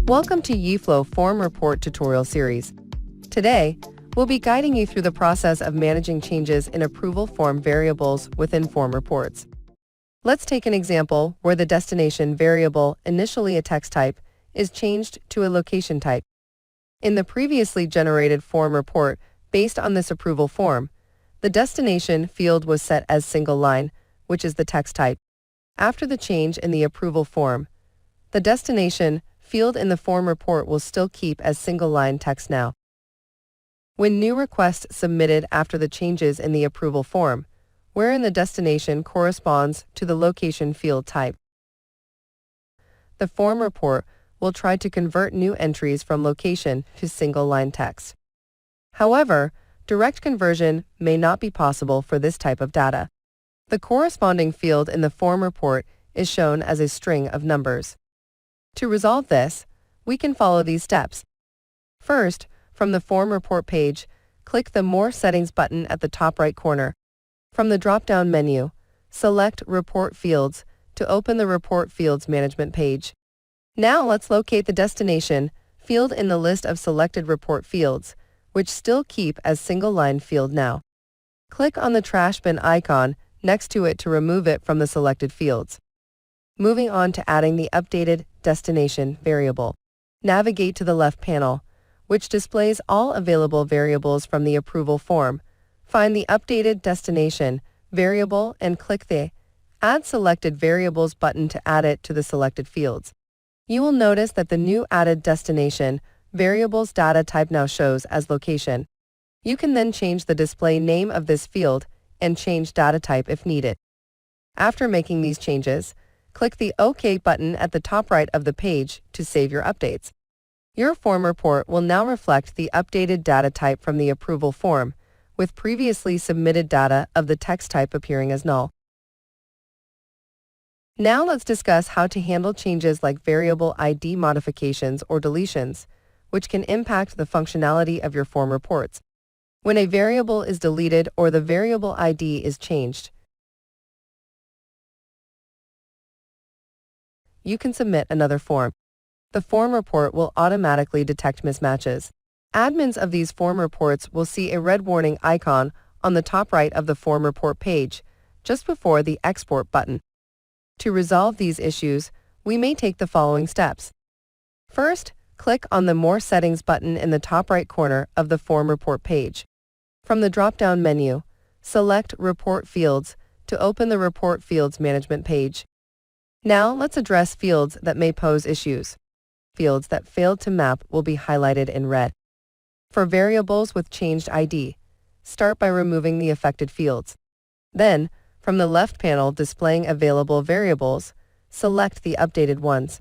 Welcome to Yeeflow Form Report tutorial series. Today, we'll be guiding you through the process of managing changes in approval form variables within form reports. Let's take an example where the destination variable, initially a text type, is changed to a location type. In the previously generated form report based on this approval form, the destination field was set as single line, which is the text type. After the change in the approval form, the destination field in the form report will still keep as single line text now. When new requests submitted after the changes in the approval form, wherein the destination corresponds to the location field type, the form report will try to convert new entries from location to single line text. However, direct conversion may not be possible for this type of data. The corresponding field in the form report is shown as a string of numbers. To resolve this, we can follow these steps. First, from the form report page, click the More Settings button at the top right corner. From the drop-down menu, select Report Fields to open the Report Fields Management page. Now let's locate the destination field in the list of selected report fields, which still keep as single line field now. Click on the trash bin icon next to it to remove it from the selected fields. Moving on to adding the updated destination variable. Navigate to the left panel, which displays all available variables from the approval form. Find the updated destination variable and click the Add Selected Variables button to add it to the selected fields. You will notice that the new added destination variable's data type now shows as location. You can then change the display name of this field and change data type if needed. After making these changes, click the OK button at the top right of the page to save your updates. Your form report will now reflect the updated data type from the approval form, with previously submitted data of the text type appearing as null. Now let's discuss how to handle changes like variable ID modifications or deletions, which can impact the functionality of your form reports. When a variable is deleted or the variable ID is changed, you can submit another form. The form report will automatically detect mismatches. Admins of these form reports will see a red warning icon on the top right of the form report page, just before the Export button. To resolve these issues, we may take the following steps. First, click on the More Settings button in the top right corner of the form report page. From the drop-down menu, select Report Fields to open the Report Fields Management page. Now let's address fields that may pose issues. Fields that failed to map will be highlighted in red. For variables with changed ID, start by removing the affected fields. Then, from the left panel displaying available variables, select the updated ones.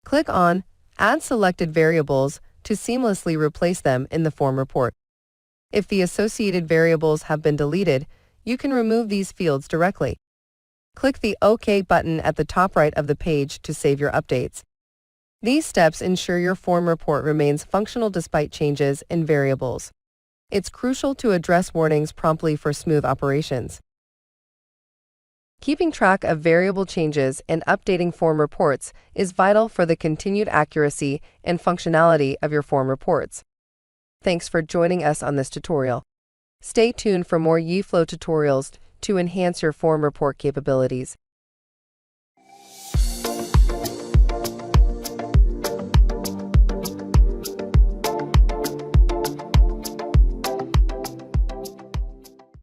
Click on Add Selected Variables to seamlessly replace them in the form report. If the associated variables have been deleted, you can remove these fields directly. Click the OK button at the top right of the page to save your updates. These steps ensure your form report remains functional despite changes in variables. It's crucial to address warnings promptly for smooth operations. Keeping track of variable changes and updating form reports is vital for the continued accuracy and functionality of your form reports. Thanks for joining us on this tutorial. Stay tuned for more Yeeflow tutorials to enhance your form report capabilities.